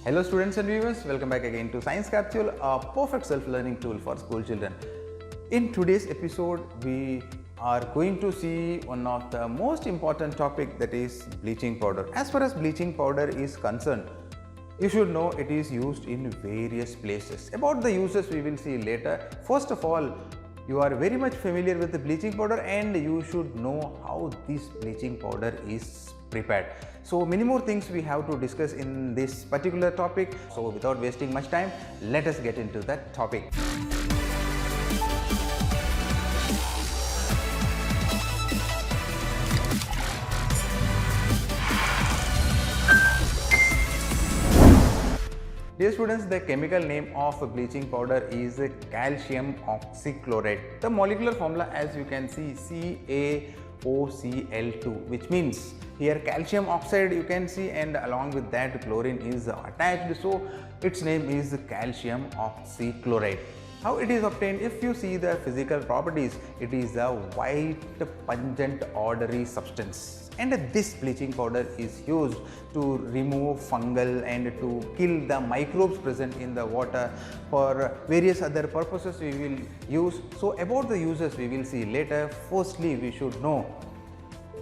Hello students and viewers, welcome back again to Science Capsule, a perfect self-learning tool for school children. In today's episode, we are going to see one of the most important topic, that is bleaching powder. As far as bleaching powder is concerned, you should know it is used in various places. About the uses we will see later. First of all, you are very much familiar with the bleaching powder and you should know how this bleaching powder is prepared. So many more things we have to discuss in this particular topic. So without wasting much time, let us get into that topic. Dear students, the chemical name of bleaching powder is calcium oxychloride. The molecular formula, as you can see, CaOCl2, which means here calcium oxide you can see, and along with that chlorine is attached, so its name is calcium oxychloride. How it is obtained? If you see the physical properties, it is a white pungent ordinary substance. And this bleaching powder is used to remove fungal and to kill the microbes present in the water. For various other purposes we will use. So about the uses we will see later. Firstly, we should know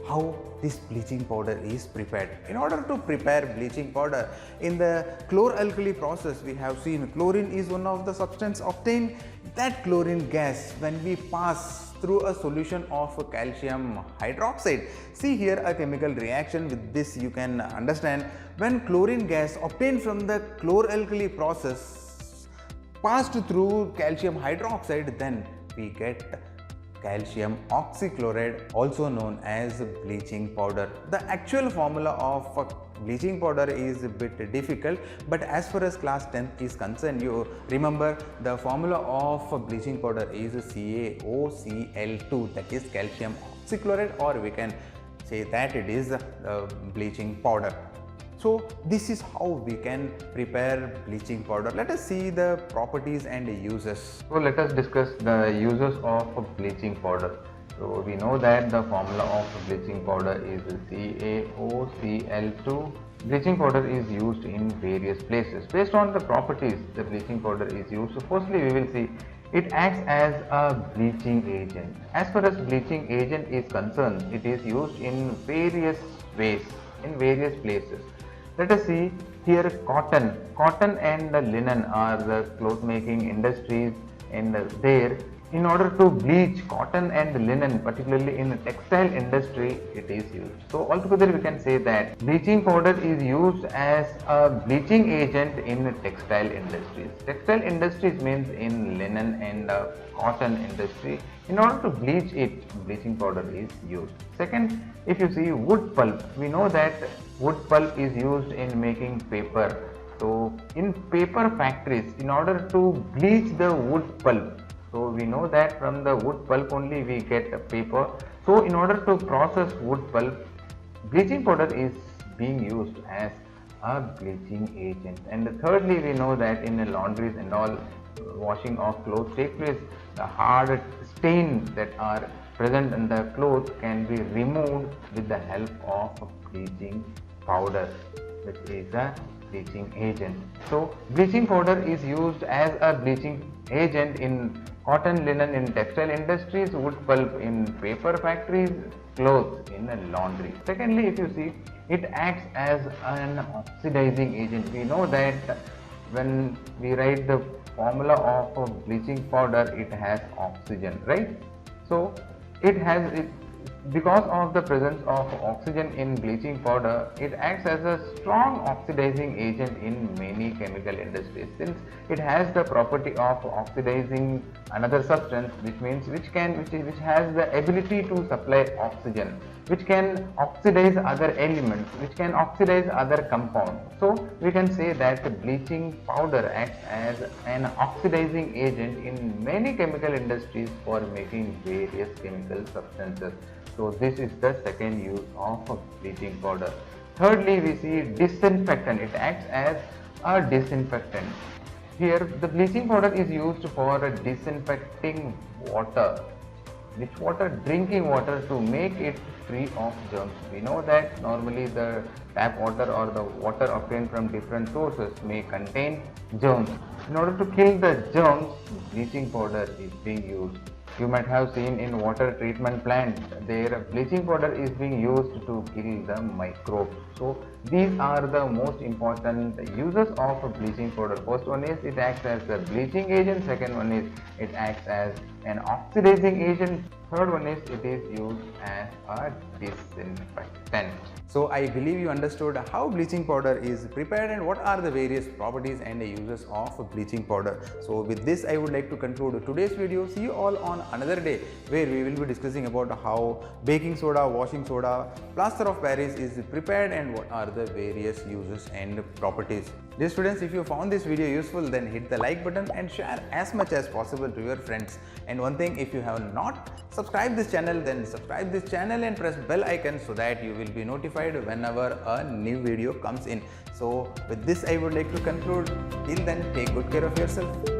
how this bleaching powder is prepared. In order to prepare bleaching powder, in the chloralkali process we have seen chlorine is one of the substance obtained. That chlorine gas, when we pass through a solution of calcium hydroxide, see here a chemical reaction with this, you can understand. When chlorine gas obtained from the chloralkali process passed through calcium hydroxide, then we get calcium oxychloride, also known as bleaching powder. The actual formula of bleaching powder is a bit difficult, but as far as class 10th is concerned, you remember the formula of bleaching powder is CaOCl2, that is calcium oxychloride, or we can say that it is bleaching powder. So this is how we can prepare bleaching powder. Let us see the properties and uses. So let us discuss the uses of bleaching powder. So we know that the formula of bleaching powder is CaOCl2. Bleaching powder is used in various places. Based on the properties the bleaching powder is used, so firstly we will see it acts as a bleaching agent. As far as bleaching agent is concerned, it is used in various ways, in various places. Let us see here cotton. Cotton and linen are the cloth making industries, and there, in order to bleach cotton and linen, particularly in the textile industry, it is used. So altogether we can say that bleaching powder is used as a bleaching agent in textile industries. Textile industries means in linen and cotton industry. In order to bleach it, bleaching powder is used. Second, if you see wood pulp, we know that wood pulp is used in making paper. So in paper factories, in order to bleach the wood pulp, so we know that from the wood pulp only we get a paper. So in order to process wood pulp, bleaching powder is being used as a bleaching agent. And thirdly, we know that in the laundries and all, washing of clothes take place, the hard stains that are present in the clothes can be removed with the help of bleaching powder, which is a bleaching agent. So bleaching powder is used as a bleaching agent in cotton, linen in textile industries, wood pulp in paper factories, clothes in a laundry. Secondly, if you see, it acts as an oxidizing agent. We know that when we write the formula of bleaching powder, it has oxygen, right? So because of the presence of oxygen in bleaching powder, it acts as a strong oxidizing agent in many chemical industries, since it has the property of oxidizing another substance, which has the ability to supply oxygen, which can oxidize other elements, which can oxidize other compounds. So we can say that the bleaching powder acts as an oxidizing agent in many chemical industries for making various chemical substances. So this is the second use of bleaching powder. Thirdly, we see disinfectant. It acts as a disinfectant. Here the bleaching powder is used for disinfecting water. which water? Drinking water, to make it free of germs. We know that normally the tap water or the water obtained from different sources may contain germs. In order to kill the germs, bleaching powder is being used. You might have seen in water treatment plant, their bleaching powder is being used to kill the microbes. So these are the most important uses of bleaching powder. First one is it acts as a bleaching agent. Second one is it acts as an oxidizing agent. Third one is it is used as a disinfectant. So I believe you understood how bleaching powder is prepared and what are the various properties and uses of bleaching powder. So with this I would like to conclude today's video. See you all on another day where we will be discussing about how baking soda, washing soda, plaster of Paris is prepared and what are the various uses and properties. Dear students, if you found this video useful, then hit the like button and share as much as possible to your friends. And one thing, if you have not subscribed this channel, then subscribe this channel and press bell icon so that you will be notified whenever a new video comes in. So with this I would like to conclude. Till then, take good care of yourself.